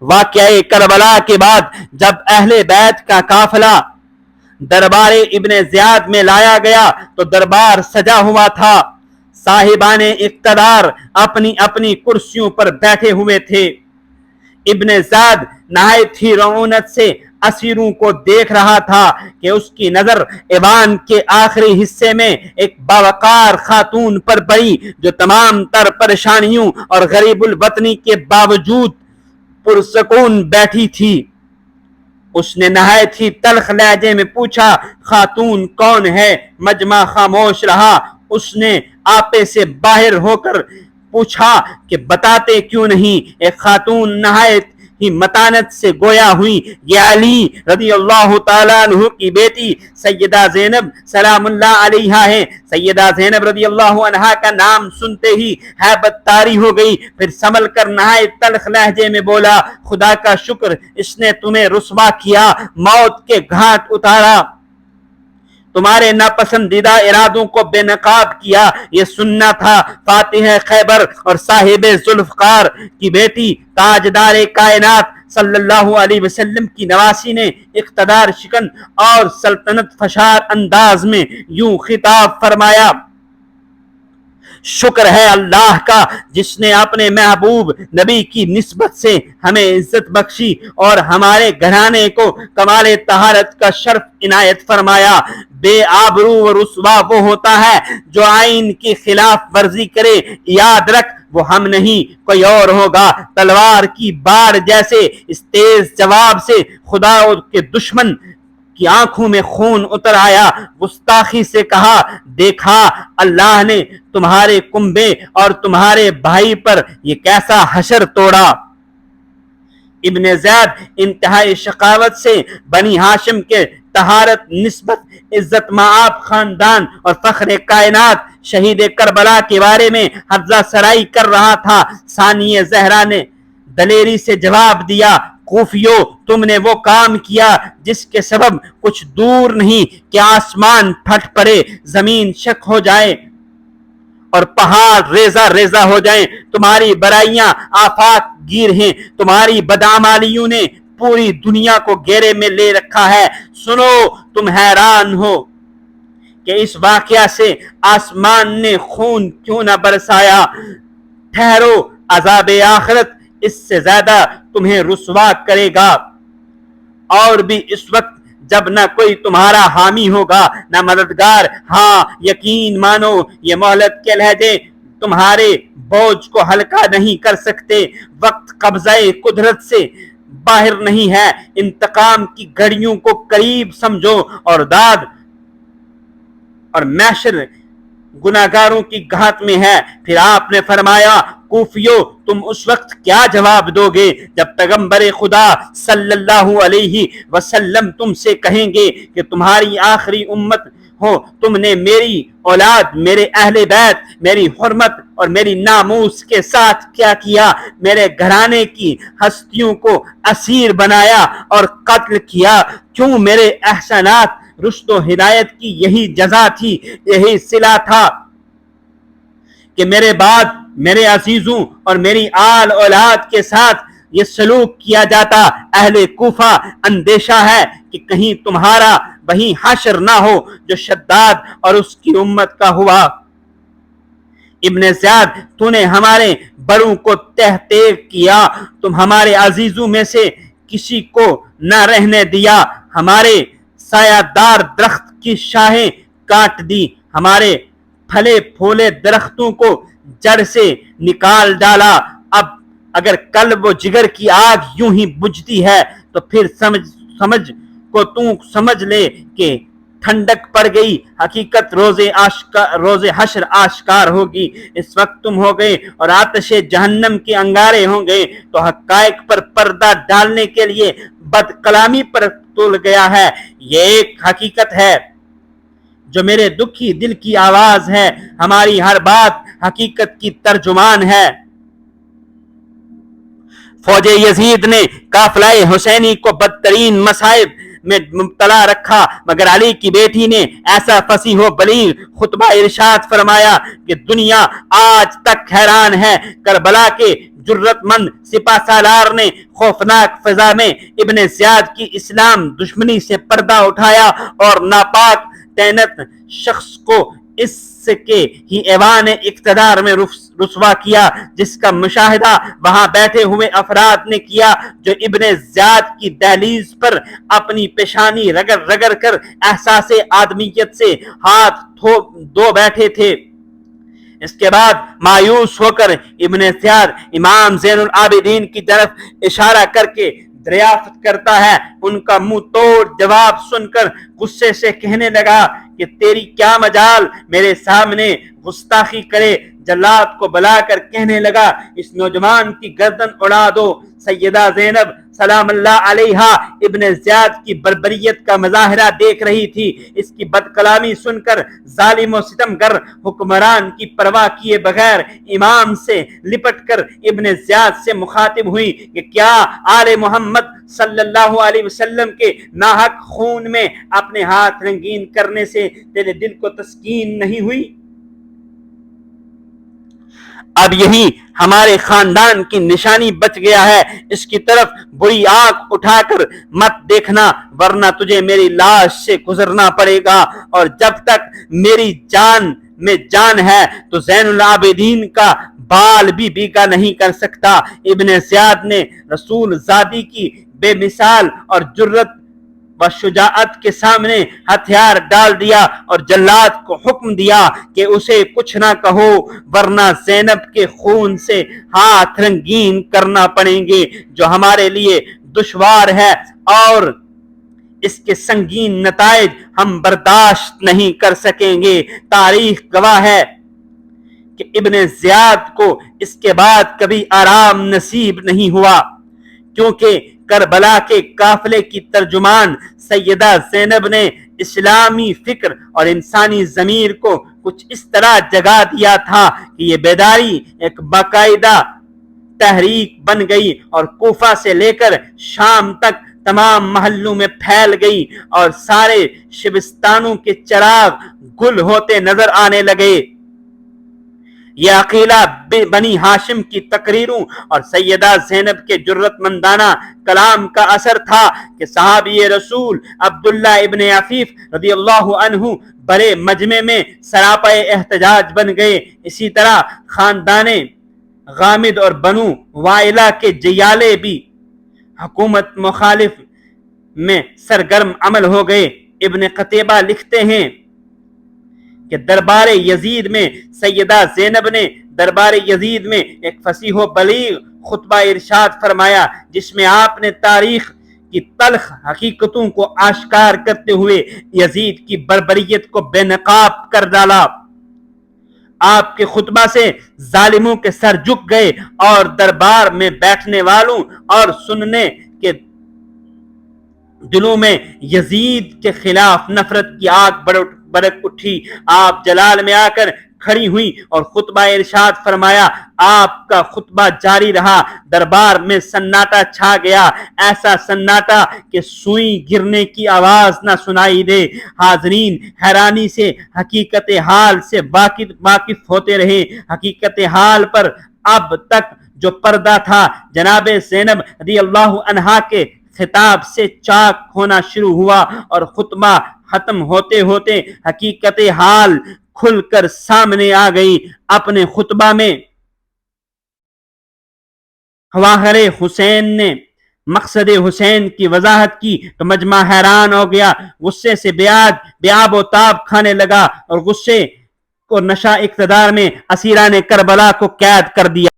واقعہ کربلا کے بعد جب اہل بیت کا قافلہ دربار ابن زیاد میں لایا گیا تو دربار سجا ہوا تھا، صاحبان اقتدار اپنی اپنی کرسیوں پر بیٹھے ہوئے تھے۔ ابن زیاد نہایت ہی رعونت سے اسیروں کو دیکھ رہا تھا کہ اس کی نظر ایوان کے آخری حصے میں ایک باوقار خاتون پر پڑی جو تمام تر پریشانیوں اور غریب الوطنی کے باوجود پرسکون بیٹھی تھی۔ اس نے نہایت ہی تلخ لہجے میں پوچھا، خاتون کون ہے؟ مجمع خاموش رہا۔ اس نے آپے سے باہر ہو کر پوچھا کہ بتاتے کیوں نہیں؟ ایک خاتون نہایت ہی متانت سے گویا ہوئی، یہ علی رضی اللہ تعالیٰ عنہ کی بیٹی سیدہ زینب سلام اللہ علیہا ہے۔ سیدہ زینب رضی اللہ عنہا کا نام سنتے ہی ہیبت طاری ہو گئی، پھر سنبھل کر نہایت تلخ لہجے میں بولا، خدا کا شکر اس نے تمہیں رسوا کیا، موت کے گھاٹ اتارا، تمہارے ناپسندیدہ ارادوں کو بے نقاب کیا۔ یہ سننا تھا فاتح خیبر اور صاحب ذوالفقار کی بیٹی تاجدار کائنات صلی اللہ علیہ وسلم کی نواسی نے اقتدار شکن اور سلطنت فشار انداز میں یوں خطاب فرمایا، شکر ہے اللہ کا جس نے اپنے محبوب نبی کی نسبت سے ہمیں عزت بخشی اور ہمارے گھرانے کو کمال طہارت کا شرف عنایت فرمایا۔ بے آبرو و رسوا وہ ہوتا ہے جو آئین کی خلاف ورزی کرے، یاد رکھ وہ ہم نہیں کوئی اور ہوگا۔ تلوار کی بار جیسے اس تیز جواب سے خدا کے دشمن کی آنکھوں میں خون اتر آیا۔ گستاخی سے کہا، دیکھا اللہ نے تمہارے کنبے اور تمہارے بھائی پر یہ کیسا حشر توڑا۔ ابن زید انتہائی شقاوت سے بنی ہاشم کے طہارت، نسبت، عزت مآب خاندان اور فخر کائنات شہید کربلا کے بارے میں حفظہ سرائی کر رہا تھا۔ ثانیہ زہرا نے دلیری سے جواب دیا، کوفیو تم نے وہ کام کیا جس کے سبب کچھ دور نہیں کہ آسمان پھٹ پڑے، زمین شک ہو جائے اور پہاڑ ریزہ ریزہ ہو جائیں۔ تمہاری برائیاں آفات گیر ہیں، تمہاری بدعمالیوں نے پوری دنیا کو گھیرے میں لے رکھا ہے۔ سنو تم حیران ہو کہ اس واقعہ سے آسمان نے خون کیوں نہ برسایا۔ ٹھہرو، عذاب آخرت اس سے زیادہ تمہیں رسوا کرے گا، اور بھی اس وقت جب نہ کوئی تمہارا حامی ہوگا نہ مددگار۔ ہاں یقین مانو یہ مہلت کے لہجے تمہارے بوجھ کو ہلکا نہیں کر سکتے۔ وقت قبضہ قدرت سے باہر نہیں ہے، انتقام کی گھڑیوں کو قریب سمجھو اور داد اور محشر گناہگاروں کی گھات میں ہے۔ پھر آپ نے فرمایا، کوفیو تم اس وقت کیا جواب دو گے جب پیغمبر خدا صلی اللہ علیہ وسلم تم سے کہیں گے کہ تمہاری آخری امت ہو، تم نے میری اولاد، میرے اہل بیت، میری حرمت اور میری ناموس کے ساتھ کیا کیا؟ میرے گھرانے کی ہستیوں کو اسیر بنایا اور قتل کیا۔ کیوں؟ میرے احسانات رشد و ہدایت کی یہی جزا تھی، یہی صلہ تھا کہ میرے بعد میرے عزیزوں اور میری آل اولاد کے ساتھ یہ سلوک کیا جاتا۔ اہل کوفہ اندیشہ ہے کہ کہیں تمہارا وہی حشر نہ ہو جو شداد اور اس کی امت کا ہوا۔ ابن زیاد تو نے ہمارے بڑوں کو تہتیغ کیا، تم ہمارے عزیزوں میں سے کسی کو نہ رہنے دیا، ہمارے سایہ دار درخت کی شاخیں کاٹ دی، ہمارے پھلے پھولے درختوں کو جڑ سے نکال ڈالا۔ اب اگر قلب و جگر کی آگ یوں ہی بجھتی ہے تو پھر سمجھ لے کہ ٹھنڈک پڑ گئی، حقیقت روز حشر آشکار ہوگی۔ اس وقت تم ہو گئے اور آتش جہنم کے انگارے ہوں گے، تو حقائق پر پردہ ڈالنے کے لیے بد کلامی پر تل گیا ہے۔ یہ ایک حقیقت ہے جو میرے دکھی دل کی آواز ہے، ہماری ہر بات حقیقت کی ترجمان ہے۔ فوج یزید نے قافلہ حسینی کو بدترین مصائب میں مبتلا رکھا، مگر علی کی بیٹی نے ایسا فصیح و بلیغ خطبہ ارشاد فرمایا کہ دنیا آج تک حیران ہے۔ کربلا کے جرت مند سپہ سالار نے خوفناک فضا میں ابن زیاد کی اسلام دشمنی سے پردہ اٹھایا اور ناپاک تینت شخص کو اس کے ہی ایوان اقتدار میں رسوا کیا، جس کا مشاہدہ وہاں بیٹھے ہوئے افراد نے کیا جو ابن زیاد کی دہلیز پر اپنی پیشانی رگڑ رگڑ کر احساس آدمیت سے ہاتھ دھو بیٹھے تھے۔ اس کے بعد مایوس ہو کر ابن زیاد امام زین العابدین کی طرف اشارہ کر کے دریافت کرتا ہے۔ ان کا منہ توڑ جواب سن کر غصے سے کہنے لگا کہ تیری کیا مجال میرے سامنے گستاخی کرے۔ جلاد کو بلا کر کہنے لگا اس نوجوان کی گردن اڑا دو۔ سیدہ زینب سلام اللہ علیہا ابن زیاد کی بربریت کا مظاہرہ دیکھ رہی تھی۔ اس کی بد کلامی سن کر ظالم و ستمگر حکمران کی پرواہ کیے بغیر امام سے لپٹ کر ابن زیاد سے مخاطب ہوئی کہ کیا آل محمد صلی اللہ علیہ وسلم کے ناحق خون میں اپنے ہاتھ رنگین کرنے سے تیرے دل کو تسکین نہیں ہوئی؟ اب یہی ہمارے خاندان کی نشانی بچ گیا ہے، اس کی طرف بری آنکھ اٹھا کر مت دیکھنا ورنہ تجھے میری لاش سے گزرنا پڑے گا، اور جب تک میری جان میں جان ہے تو زین العابدین کا بال بھی بیگا نہیں کر سکتا۔ ابن زیاد نے رسول زادی کی بے مثال اور جرت و شجاعت کے سامنے ہتھیار ڈال دیا اور جلاد کو حکم دیا کہ اسے کچھ نہ کہو ورنہ زینب کے خون سے ہاتھ رنگین کرنا پڑیں گے، جو ہمارے لیے دشوار ہے اور اس کے سنگین نتائج ہم برداشت نہیں کر سکیں گے۔ تاریخ گواہ ہے کہ ابن زیاد کو اس کے بعد کبھی آرام نصیب نہیں ہوا، کیونکہ کربلا کے قافلے کی ترجمان سیدہ زینب نے اسلامی فکر اور انسانی ضمیر کو کچھ اس طرح جگا دیا تھا کہ یہ بیداری ایک باقاعدہ تحریک بن گئی اور کوفہ سے لے کر شام تک تمام محلوں میں پھیل گئی اور سارے شبستانوں کے چراغ گل ہوتے نظر آنے لگے۔ یہ عقیلہ بنی ہاشم کی تقریروں اور سیدہ زینب کے جرت مندانہ کلام کا اثر تھا کہ صحابی رسول عبداللہ ابن عفیف رضی اللہ عنہ بڑے مجمع میں سراپائے احتجاج بن گئے۔ اسی طرح خاندان غامد اور بنو وائلہ کے جیالے بھی حکومت مخالف میں سرگرم عمل ہو گئے۔ ابن قتیبہ لکھتے ہیں کہ دربار یزید میں سیدہ زینب نے دربار یزید میں ایک فصیح و بلیغ خطبہ ارشاد فرمایا، جس میں آپ نے تاریخ کی تلخ حقیقتوں کو آشکار کرتے ہوئے یزید کی بربریت کو بے نقاب کر ڈالا۔ آپ کے خطبہ سے ظالموں کے سر جھک گئے اور دربار میں بیٹھنے والوں اور سننے کے دلوں میں یزید کے خلاف نفرت کی آگ بھڑک اٹھی۔ آپ جلال میں آ کر کھڑی ہوئی اور خطبہ ارشاد فرمایا۔ آپ کا خطبہ جاری رہا، دربار میں سناٹا چھا گیا، ایسا سناٹا کہ سوئی گرنے کی آواز نہ سنائی دے۔ حاضرین حیرانی سے حقیقت حال سے واقف ہوتے رہے۔ حقیقت حال پر اب تک جو پردہ تھا جناب زینب رضی اللہ عنہا کے خطاب سے چاک ہونا شروع ہوا اور خطبہ ختم ہوتے ہوتے حقیقت حال کھل کر سامنے آ گئی۔ اپنے خطبہ میں خواہر حسین نے مقصد حسین کی وضاحت کی تو مجمع حیران ہو گیا، غصے سے بے آب و تاب کھانے لگا اور غصے کو نشہ اقتدار میں اسیران کربلا کو قید کر دیا۔